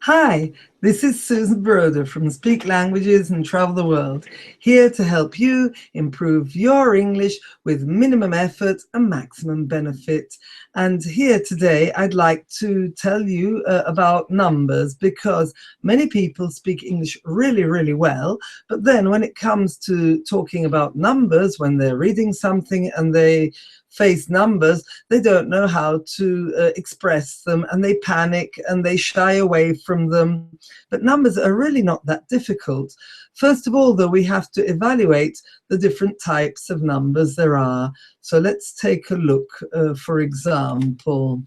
Hi, this is Susan Broder from Speak Languages and Travel the World, here to help you improve your English with minimum effort and maximum benefit. And here today, I'd like to tell you about numbers, because many people speak English really, really well. But then when it comes to talking about numbers, when they're reading something and they face numbers, they don't know how to express them, and they panic and they shy away from them. But numbers are really not that difficult. First of all, though, we have to evaluate the different types of numbers there are. So let's take a look, for example.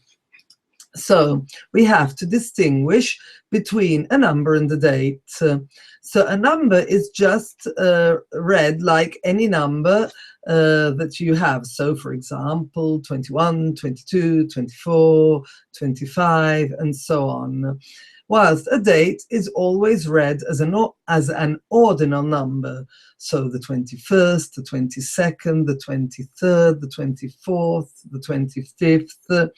So we have to distinguish between a number and a date. So a number is just read like any number that you have. So for example, 21, 22, 24, 25, and so on. Whilst a date is always read as an ordinal number. So the 21st, the 22nd, the 23rd, the 24th, the 25th.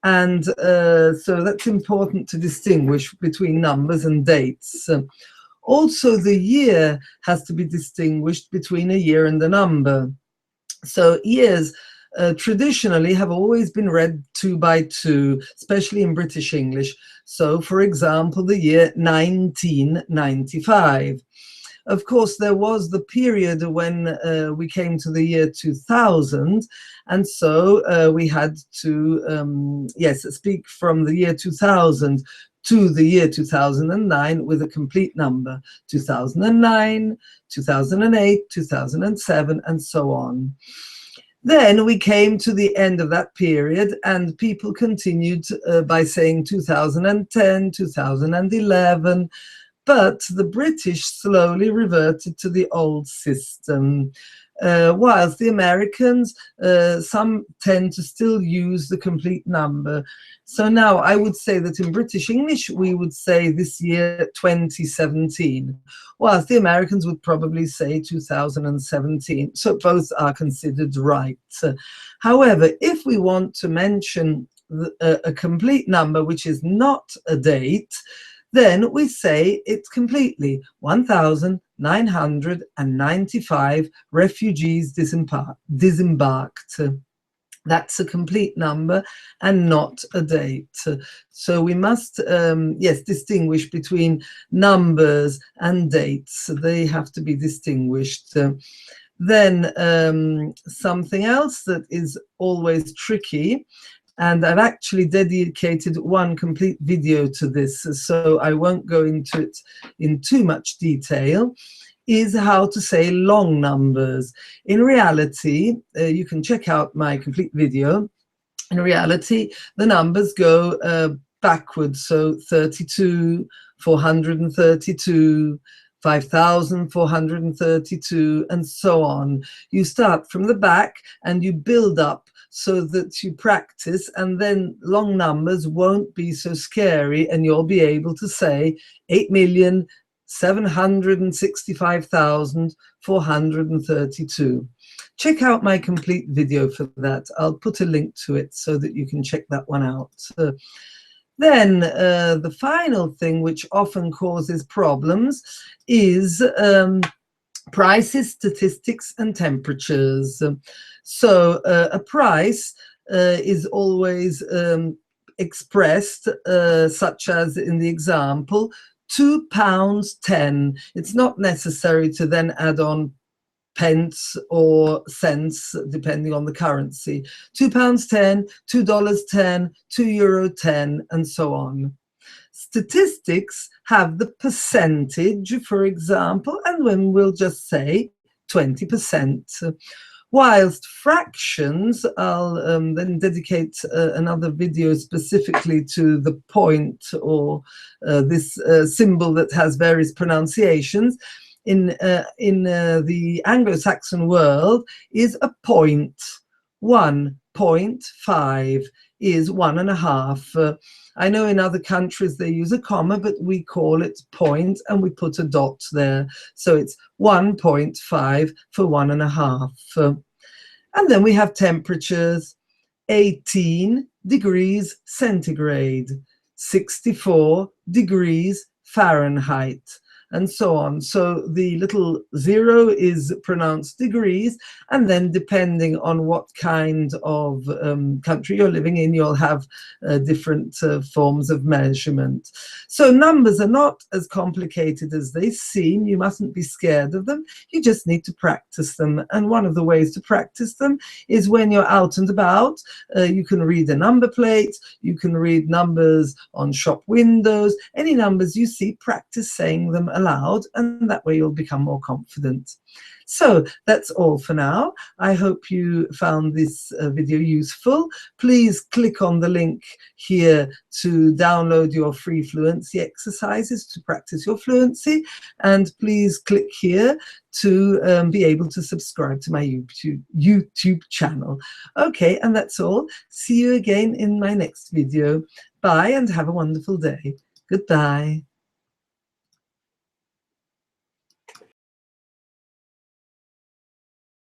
And so that's important to distinguish between numbers and dates. Also, the year has to be distinguished between a year and a number. So years traditionally have always been read 2 by 2, especially in British English. So, for example, the year 1995. Of course, there was the period when we came to the year 2000, and so we had to, speak from the year 2000 to the year 2009 with a complete number. 2009, 2008, 2007, and so on. Then we came to the end of that period, and people continued by saying 2010, 2011, but the British slowly reverted to the old system. Whilst the Americans, some tend to still use the complete number. So now I would say that in British English, we would say this year 2017, whilst the Americans would probably say 2017. So both are considered right. However, if we want to mention a complete number, which is not a date, then we say it's completely 1,995 refugees disembarked. That's a complete number and not a date. So we must, distinguish between numbers and dates. They have to be distinguished. Then something else that is always tricky, and I've actually dedicated one complete video to this, so I won't go into it in too much detail, is how to say long numbers. In reality, you can check out my complete video. In reality, the numbers go backwards, so 32, 432, 5,432, and so on. You start from the back and you build up so that you practice, and then long numbers won't be so scary, and you'll be able to say 8,765,432. Check out my complete video for that. I'll put a link to it so that you can check that one out. Then the final thing which often causes problems is prices, statistics, and temperatures. So a price is always expressed such as in the example, £2.10. It's not necessary to then add on pence or cents, depending on the currency. £2.10, $2.10, €2.10, and so on. Statistics have the percentage, for example, and then we'll just say 20%. Whilst fractions, I'll then dedicate another video specifically to the point, or this symbol that has various pronunciations. In the Anglo-Saxon world is a point. 1.5 is 1.5. I know in other countries they use a comma, but we call it point and we put a dot there. So it's 1.5 for 1.5. And then we have temperatures, 18 degrees centigrade. 64 degrees Fahrenheit, and so on. So the little 0 is pronounced degrees, and then depending on what kind of country you're living in, you'll have different forms of measurement. So numbers are not as complicated as they seem. You mustn't be scared of them. You just need to practice them. And one of the ways to practice them is when you're out and about. You can read a number plate, you can read numbers on shop windows, any numbers you see, practice saying them aloud, and that way you'll become more confident. So that's all for now. I hope you found this video useful. Please click on the link here to download your free fluency exercises to practice your fluency, and please click here to be able to subscribe to my YouTube channel. Okay, and that's all. See you again in my next video. Bye, and have a wonderful day. Goodbye.